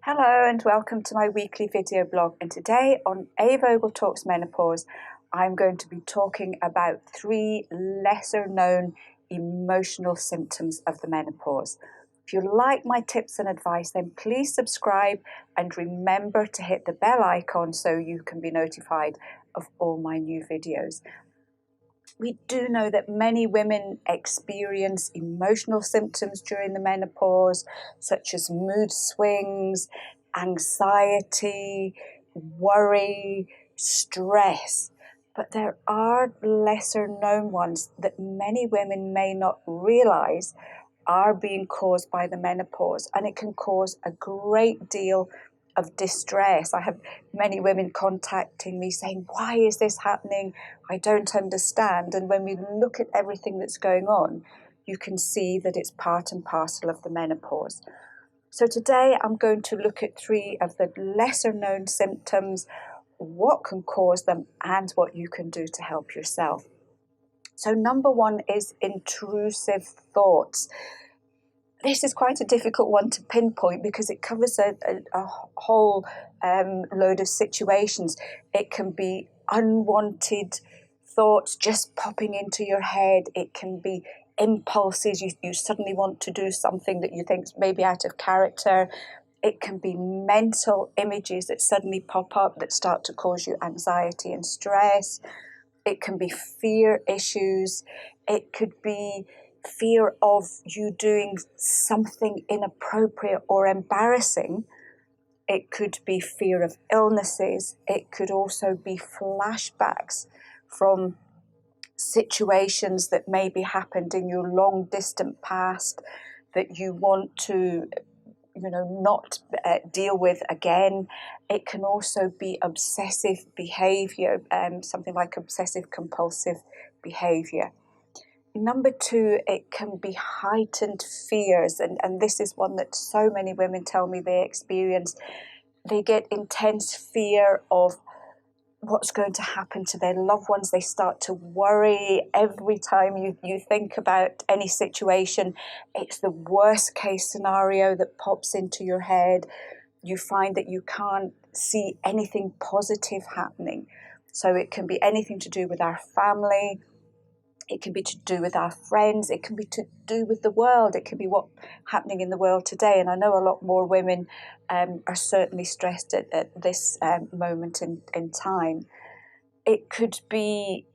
Hello and welcome to my weekly video blog, and today on A Vogel Talks Menopause I'm going to be talking about 3 lesser known emotional symptoms of the menopause. If you like my tips and advice, then please subscribe and remember to hit the bell icon so you can be notified of all my new videos. We do know that many women experience emotional symptoms during the menopause, such as mood swings, anxiety, worry, stress. But there are lesser known ones that many women may not realize are being caused by the menopause, and it can cause a great deal of distress. I have many women contacting me saying, why is this happening? I don't understand. And when we look at everything that's going on, you can see that it's part and parcel of the menopause. So today I'm going to look at 3 of the lesser known symptoms, what can cause them, and what you can do to help yourself. So number 1 is intrusive thoughts. This is quite a difficult one to pinpoint because it covers a whole load of situations. It can be unwanted thoughts just popping into your head. It can be impulses. You suddenly want to do something that you think is maybe out of character. It can be mental images that suddenly pop up that start to cause you anxiety and stress. It can be fear issues. It could be fear of you doing something inappropriate or embarrassing. It could be fear of illnesses. It could also be flashbacks from situations that maybe happened in your long distant past that you want to not deal with again. It can also be obsessive behavior, something like obsessive compulsive behavior. Number 2, it can be heightened fears, and this is one that so many women tell me they experience. They get intense fear of what's going to happen to their loved ones. They start to worry every time you think about any situation. It's the worst case scenario that pops into your head. You find that you can't see anything positive happening. So it can be anything to do with our family. It can be to do with our friends. It can be to do with the world. It can be what's happening in the world today. And I know a lot more women are certainly stressed at this moment in time. It could be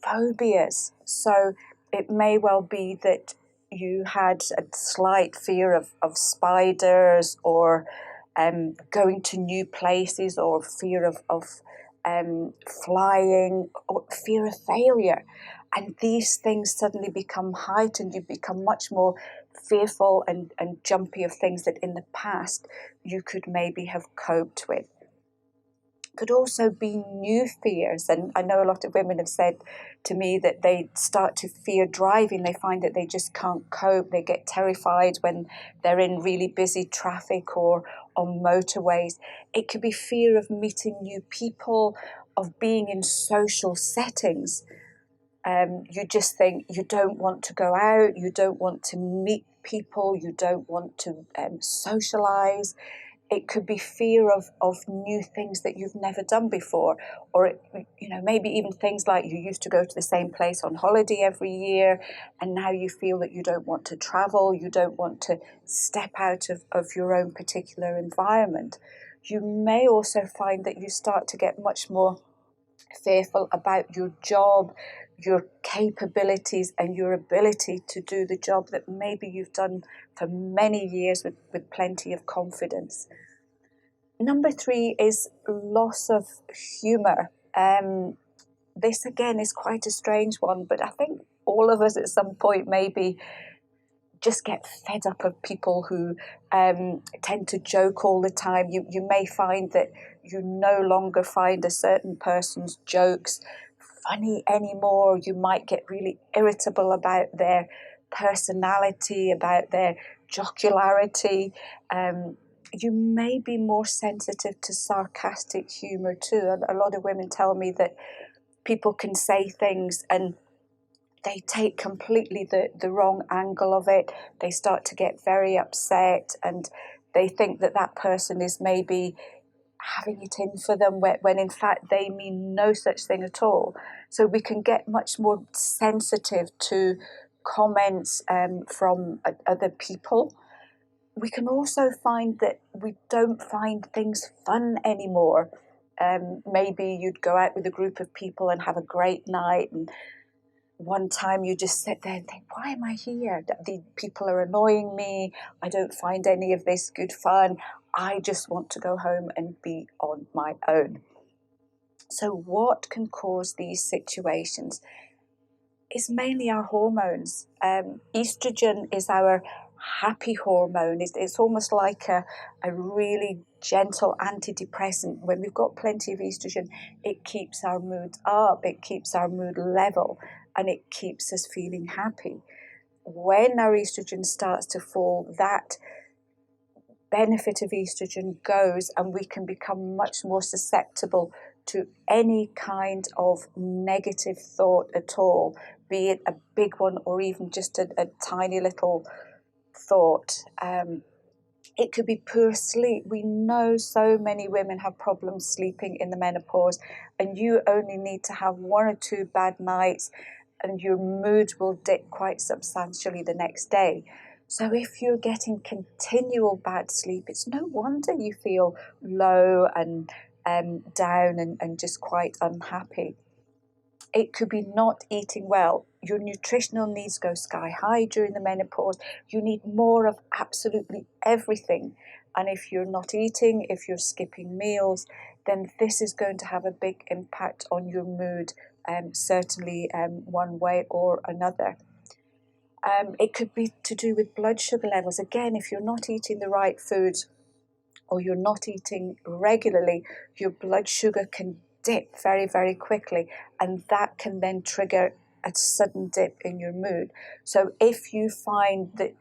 phobias. So it may well be that you had a slight fear of spiders, or going to new places, or fear of flying, or fear of failure. And these things suddenly become heightened. You become much more fearful and jumpy of things that in the past you could maybe have coped with. Could also be new fears, and I know a lot of women have said to me that they start to fear driving. They find that they just can't cope. They get terrified when they're in really busy traffic or on motorways. It could be fear of meeting new people, of being in social settings. You just think you don't want to go out, you don't want to meet people, you don't want to socialize. It could be fear of new things that you've never done before, or maybe even things like you used to go to the same place on holiday every year, and now you feel that you don't want to travel, you don't want to step out of your own particular environment. You may also find that you start to get much more fearful about your job, your capabilities, and your ability to do the job that maybe you've done for many years with plenty of confidence. Number 3 is loss of humour. This again is quite a strange one, but I think all of us at some point maybe just get fed up of people who tend to joke all the time. You may find that you no longer find a certain person's jokes funny anymore. You might get really irritable about their personality, about their jocularity. You may be more sensitive to sarcastic humour too. A lot of women tell me that people can say things and they take completely the wrong angle of it. They start to get very upset, and They think that that person is maybe having it in for them when in fact they mean no such thing at all. So we can get much more sensitive to comments from other people. We can also find that we don't find things fun anymore. Maybe you'd go out with a group of people and have a great night, and one time you just sit there and think, why am I here? The people are annoying me. I don't find any of this good fun. I just want to go home and be on my own. So what can cause these situations is mainly our hormones. Estrogen is our happy hormone. It's almost like a really gentle antidepressant. When we've got plenty of estrogen, it keeps our mood up, it keeps our mood level, and it keeps us feeling happy. When our estrogen starts to fall, that benefit of estrogen goes, and we can become much more susceptible to any kind of negative thought at all, be it a big one or even just a tiny little thought. It could be poor sleep. We know so many women have problems sleeping in the menopause, and you only need to have one or two bad nights and your mood will dip quite substantially the next day. So if you're getting continual bad sleep, it's no wonder you feel low and down and just quite unhappy. It could be not eating well. Your nutritional needs go sky high during the menopause. You need more of absolutely everything. And if you're not eating, if you're skipping meals, then this is going to have a big impact on your mood, certainly one way or another. It could be to do with blood sugar levels. Again, if you're not eating the right foods or you're not eating regularly, your blood sugar can dip very, very quickly, and that can then trigger a sudden dip in your mood. So if you find that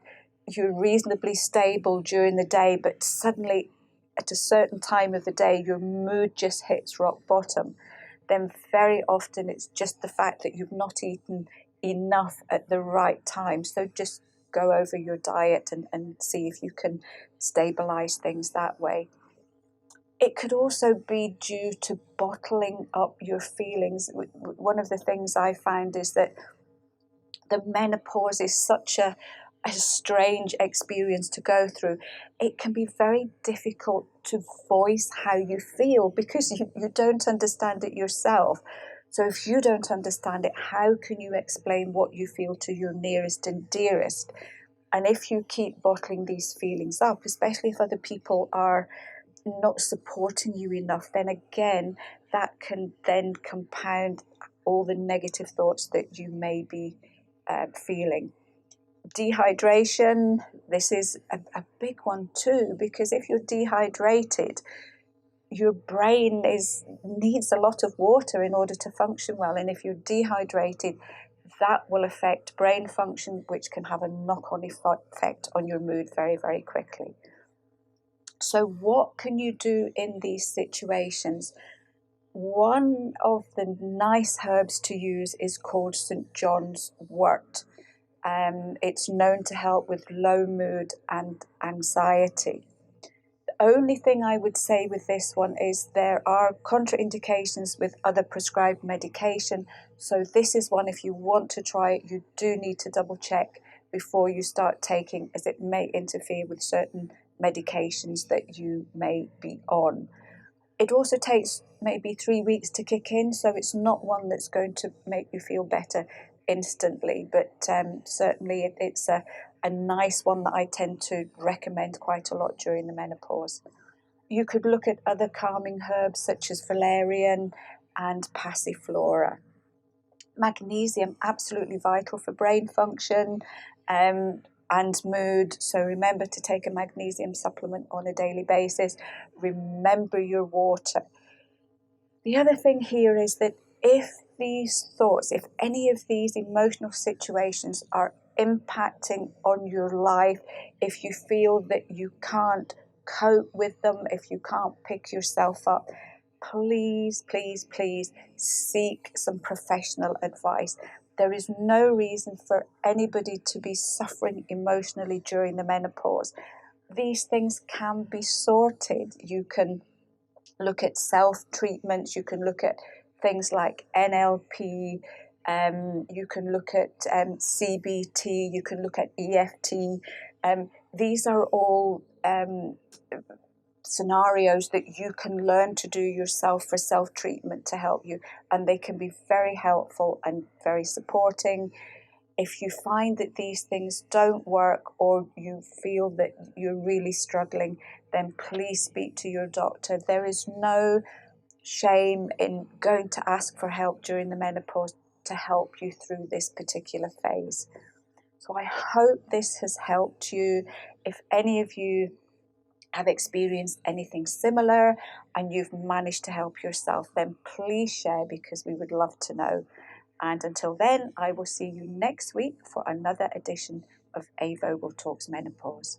you're reasonably stable during the day, but suddenly at a certain time of the day your mood just hits rock bottom, then very often it's just the fact that you've not eaten enough at the right time. So just go over your diet and see if you can stabilize things that way. It could also be due to bottling up your feelings. One of the things I found is that the menopause is such a strange experience to go through. It can be very difficult to voice how you feel because you don't understand it yourself. So if you don't understand it, how can you explain what you feel to your nearest and dearest? And if you keep bottling these feelings up, especially if other people are not supporting you enough, then again, that can then compound all the negative thoughts that you may be feeling. Dehydration, this is a big one too, because if you're dehydrated, your brain needs a lot of water in order to function well, and if you're dehydrated, that will affect brain function, which can have a knock-on effect on your mood very, very quickly. So what can you do in these situations? One of the nice herbs to use is called St. John's wort. It's known to help with low mood and anxiety. The only thing I would say with this one is there are contraindications with other prescribed medication. So this is one, if you want to try it, you do need to double check before you start taking, as it may interfere with certain medications that you may be on. It also takes maybe 3 weeks to kick in, so it's not one that's going to make you feel better instantly, but certainly it's a nice one that I tend to recommend quite a lot during the menopause. You could look at other calming herbs such as valerian and passiflora. Magnesium, absolutely vital for brain function and mood. So remember to take a magnesium supplement on a daily basis. Remember your water. The other thing here is that if these thoughts, if any of these emotional situations are impacting on your life, if you feel that you can't cope with them, if you can't pick yourself up, please, please, please seek some professional advice. There is no reason for anybody to be suffering emotionally during the menopause. these things can be sorted. You can look at self-treatments, you can look at things like NLP, you can look at CBT, you can look at EFT. These are all scenarios that you can learn to do yourself for self-treatment to help you, and they can be very helpful and very supporting. If you find that these things don't work, or you feel that you're really struggling, then please speak to your doctor. There is no shame in going to ask for help during the menopause to help you through this particular phase. So I hope this has helped you. If any of you have experienced anything similar and you've managed to help yourself, then please share, because we would love to know. And until then, I will see you next week for another edition of A. Vogel Talks Menopause.